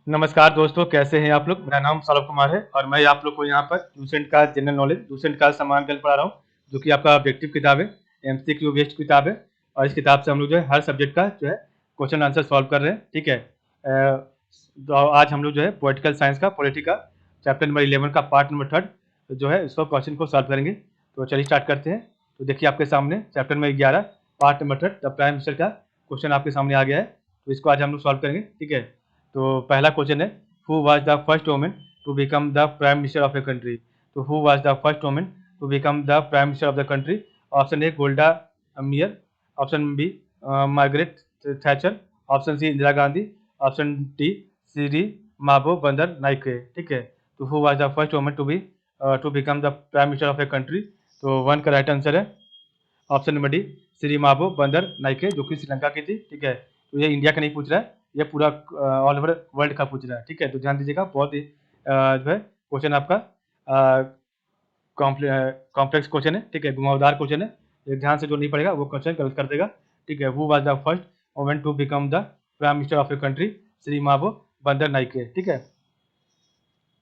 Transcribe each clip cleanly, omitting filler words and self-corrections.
नमस्कार दोस्तों, कैसे हैं आप लोग। मेरा नाम सौरभ कुमार है और मैं आप लोग को यहाँ पर लूसेंट का जनरल नॉलेज, लूसेंट का सामान्य ज्ञान पढ़ा रहा हूँ, जो कि आपका ऑब्जेक्टिव किताब है, एमसीक्यू बेस्ड किताब है। और इस किताब से हम लोग जो है हर सब्जेक्ट का जो है क्वेश्चन आंसर सॉल्व कर रहे हैं। ठीक है। तो आज हम लोग जो है पॉलिटिकल साइंस का पॉलिटिका चैप्टर नंबर 11 का पार्ट नंबर 3 जो है इसको क्वेश्चन को सॉल्व करेंगे। तो चलिए स्टार्ट करते हैं। तो देखिए आपके सामने chapter number 11 part number 3 the prime minister का क्वेश्चन आपके सामने आ गया है। तो इसको आज हम लोग सॉल्व करेंगे। ठीक है। तो पहला क्वेश्चन है, who was the first woman to become the prime minister of a country. तो who was the first woman to become the prime minister of the country. Option A Golda Meir, option B Margaret Thatcher, option C Indira Gandhi, option D Sirimavo Bandaranaike. ठीक है। तो who was the first woman to become the prime minister of a country. तो one का right answer है option number D Shri माबो बंदर Nike, जो कि श्रीलंका की थी। ठीक है। तो ये इंडिया का नहीं पूछ रहा है, ये पूरा ऑल ओवर वर्ल्ड का पूछ रहा है। ठीक है। तो ध्यान दीजिएगा, बहुत ही जो है क्वेश्चन आपका कॉम्प्लेक्स क्वेश्चन है। ठीक है, घुमावदार क्वेश्चन है। ये ध्यान से जो नहीं पड़ेगा वो क्वेश्चन गलत कर देगा। ठीक है। Who was the first woman to become the prime minister of a country, Sirimavo Bandaranaike. ठीक है।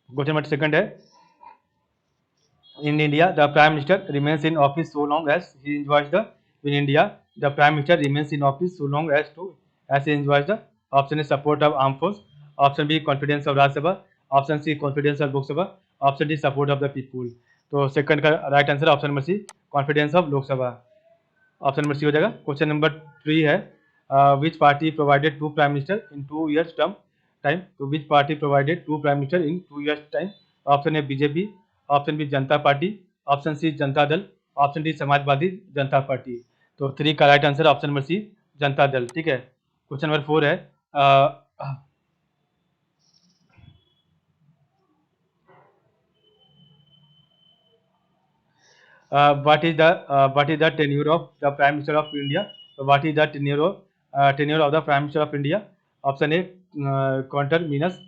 क्वेश्चन नंबर सेकंड है, in India, the Prime Minister remains in office so long as he enjoys the. In India, the Prime Minister remains in office so long as he enjoys the. Option A support of armed force. Option B confidence of Rajya Sabha. Option C confidence of Lok Sabha. Option D support of the people. तो second का right answer option number C confidence of Lok Sabha. Option number C हो जाएगा। Question number 3 है, which party provided to prime minister in 2 years term time. तो which party provided to prime minister in 2 years time. Option A BJP, option B Janata Party, option C Janata Dal, option D Samajwadi Janata party. तो 3 का right answer option number C Janata Dal. ठीक है। Question number 4 है, what is the tenure of the prime minister of India? What is the tenure of the prime minister of India? Option A conterminous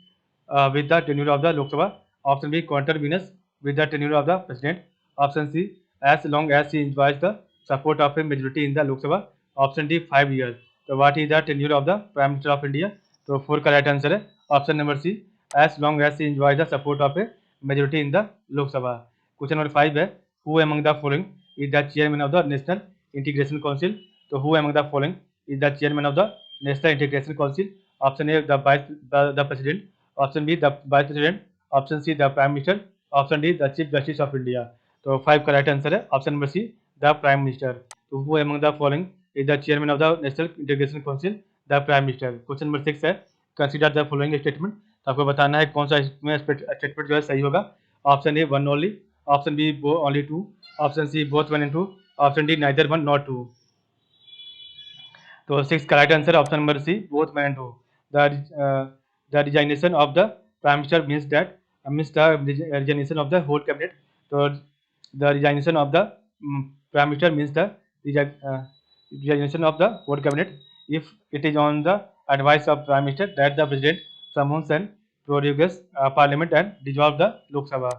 with the tenure of the Lok Sabha. Option B conterminous with the tenure of the president. Option C as long as he enjoys the support of a majority in the Lok Sabha. Option D 5 years. तो what is the tenure of the prime minister of India? तो 4 का right answer है option number C as long as he enjoys the support of a majority in the Lok Sabha. Question number 5 है, who among the following is the chairman of the National Integration Council? तो who among the following is the chairman of the National Integration Council? Option A the president, option B the vice president, option C the prime minister, option D the chief justice of India. तो 5 का right answer है option number see the prime minister. तो who among the following is the chairman of the National Integration Council? The prime minister. Question number 6 है, consider the following statement. तो आपको बताना है कौन सा इसमें स्टेटमेंट जो है सही होगा। Option A one only, option B only two, option C both 1 and 2, option D neither 1 nor 2। तो 6 का right answer option number C both 1 and 2। The resignation of the prime minister means the resignation of the whole cabinet. तो the resignation of the prime minister means the resignation of the whole cabinet if it is on the advice of prime minister that the president summons and prorogues parliament and dissolve the Lok Sabha.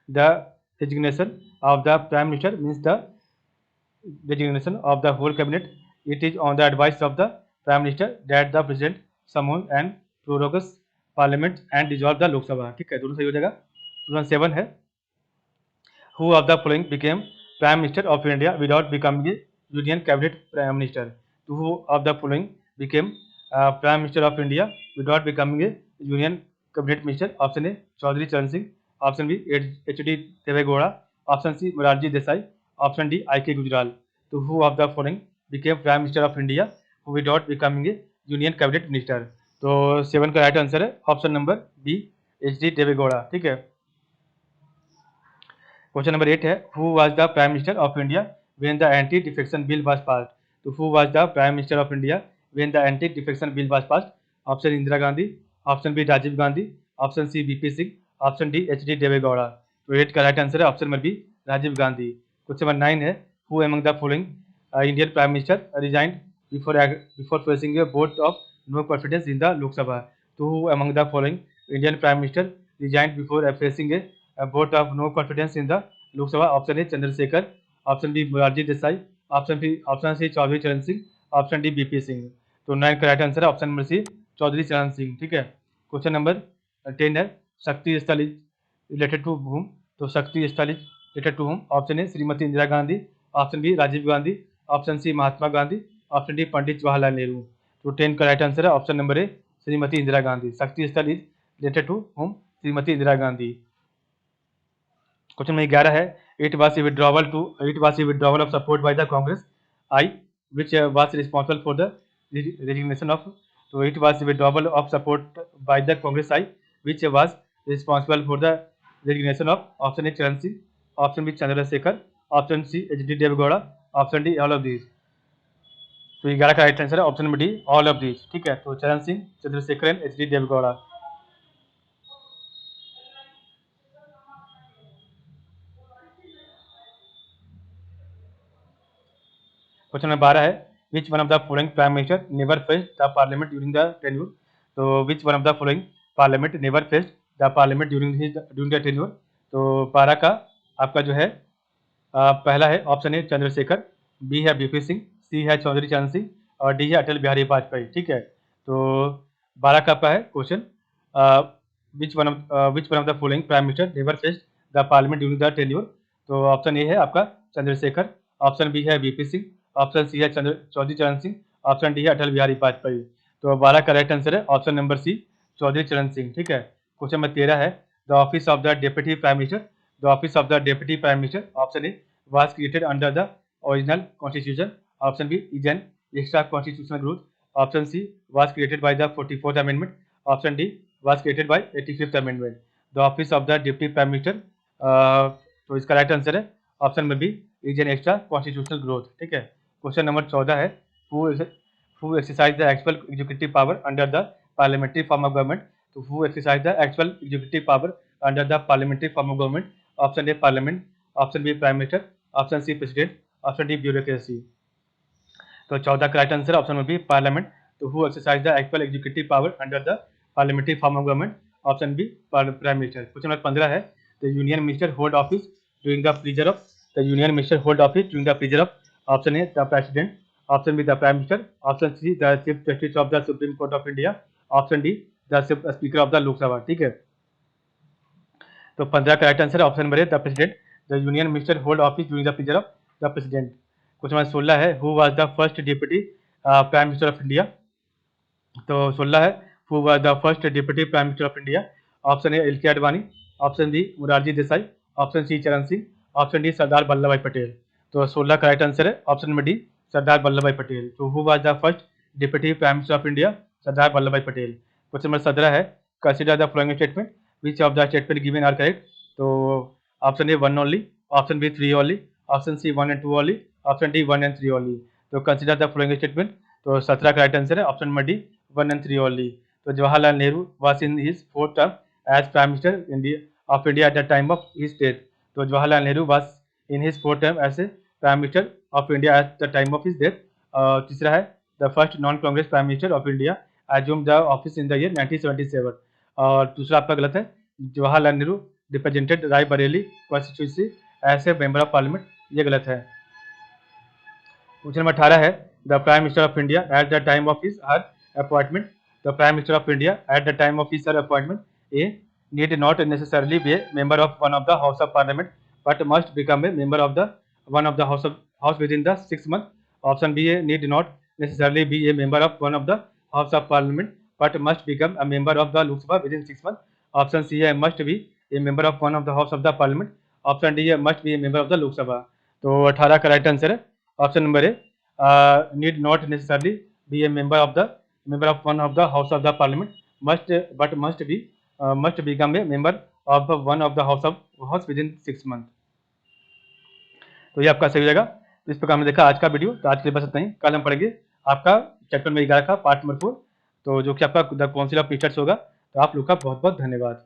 The resignation of the prime minister means the resignation of the whole cabinet. It is on the advice of the prime minister that the president summons and prorogues parliament and dissolve the Lok Sabha. ठीक है, दोनों सही हो जाएगा। 2007 है, who of the following became prime minister of India without becoming a union cabinet prime minister? To who of the following became prime minister of India without becoming a union cabinet minister? Option A Chaudhary Charan Singh, option B H.D. Devegowda, option C Morarji Desai, option D I.K. Gujral. To who of the following became prime minister of India without becoming a union cabinet minister? तो 7 का right answer है option number B H.D. Deve Gowda. ठीक है। Question number 8 है, who was the prime minister of India when the anti defection bill was passed? तो who was the prime minister of India when the anti defection bill was passed? Option Indira Gandhi, option B Rajiv Gandhi, option C VP Singh, option D H D. Deve Gowda. तो 8 का right answer है option number B Rajiv Gandhi. Question number 9 है, who among the following Indian prime minister resigned before facing a vote of no confidence in the Lok Sabha? तो who among the following Indian prime minister resigned before facing a vote of no confidence in the Lok Sabha? Option A Chandrasekhar, option B Morarji Desai, option C Chaudhary Charan Singh, option D BP Singh। तो 9 का right answer है option number सी चौधरी चरण सिंह, ठीक है। Question number 10 है, शक्ति Sthal is related to whom? तो Shakti Sthal is related to whom? Option A Shrimati Indira Gandhi, option B Rajiv Gandhi, option C Mahatma Gandhi, option D Pandit Jawaharlal Nehru. तो 10 का राइट आंसर है option number A Shrimati Indira Gandhi. Shakti Sthal is related to whom? Shrimati Indira Gandhi. Question number 11 है, it was a withdrawal of support by the Congress I which was responsible for the resignation of, so it was a withdrawal of support by the Congress I which was responsible for the resignation of, option A Charan Singh, option B Chandrasekhar, option C H.D. Devgowda, option D all of these। तो 11 का right answer है option number D all of these, ठीक है। तो Charan Singh, Chandrashekhar and H.D. Deve Gowda. Question number 12 है, which one of the following prime minister never faced the parliament during the tenure? तो which one of the following parliament never faced the parliament during the tenure? तो 12 का आपका जो है पहला है option A Chandrashekhar, B है वीपी सिंह, सी है चौधरी चरण सिंह और डी है अटल बिहारी वाजपेयी, ठीक है। तो 12 का आपका है question, which one of the following prime minister never faced the parliament during the tenure? तो ऑप्शन ए है आपका चंद्रशेखर, ऑप्शन बी है वीपी सिंह, ऑप्शन सी है चौधरी चरण सिंह, ऑप्शन डी है अटल बिहारी वाजपेयी। तो 12 का राइट आंसर है ऑप्शन नंबर सी चौधरी चरण सिंह, ठीक है। क्वेश्चन नंबर 13 है, the office of the deputy prime minister, the office of the deputy prime minister, option A was created under the original constitution, option B is an extra constitutional growth, option C was created by the 44th amendment, option D was created by 85th amendment। the office of the deputy prime minister, तो इसका right answer है option number B is an extra constitutional growth, ठीक है। Question number 14 है, who exercise the actual executive power under the parliamentary form of government? तो who exercise the actual executive power under the parliamentary form of government? Option A parliament, option B prime minister, option C president, option D bureaucracy. तो 14 का right answer option number B parliament. तो who exercise the actual executive power under the parliamentary form of government? Option B prime minister. Question number 15 है, the union minister hold office during the period of, the union minister hold office during the period of, option A the president, option be the prime minister, option see the chief justice of the supreme court of India, option D the speaker of the Lok Sabha, ठीक है। तो 15 का right answer option number A the president, the union minister hold office during the period of the president. Question number 16 है, who was the first deputy prime minister of India? तो 16 है, who was the first deputy prime minister of India? Option A L K Advani, option B Morarji Desai, option C Charan Singh, option D Sardar Vallabh Bhai Patel. तो 16 का right answer है option number D Sardar Vallabh Bhai Patel. तो who was the first deputy prime minister of India? Sardar Vallabh Bhai Patel. Question number 17 है, consider the following statement, which of the statement given are correct? तो option A 1 only, option B 3 only, option C 1 and 2 only, option D 1 and 3 only. तो consider the following statement, तो 17 का right answer है option number D 1 and 3 only. तो Jawaharlal Nehru was in his fourth term as prime minister of India at the time of his death. तो Jawaharlal Nehru was in his fourth term as a prime minister of India at the time of his death. तीसरा है, the first non Congress prime minister of India assumed the office in the year 1977। और दूसरा आपका गलत है, Jawaharlal Nehru represented Raebareli constituency as a member of parliament, ये गलत है। क्वेश्चन नंबर 18 है, the prime minister of India at the time of his her appointment, the prime minister of India at the time of his her appointment a need not necessarily be a member of one of the house of parliament but must become a member of the one of the house with in the 6 months। Option B a need not necessarily be a member of one of the House of Parliament but must become a member of the Lok Sabha within 6 months। Option C है must be a member of one of the House of the Parliament। Option D है must be a member of the Lok Sabha। तो 18 का right answer है option number A need not necessarily be a member of one of the House of the Parliament must become a member of one of the House within 6 months। तो ये आपका सही हो जाएगा। तो इस प्रकार हमने देखा आज का वीडियो। तो आज के लिए बस इतना ही। कल हम पढ़ेंगे आपका चैप्टर नंबर 11 का पार्ट नंबर 4, तो जो कि आपका द काउंसिल ऑफ मिनिस्टर्स होगा। तो आप लोग का बहुत बहुत धन्यवाद।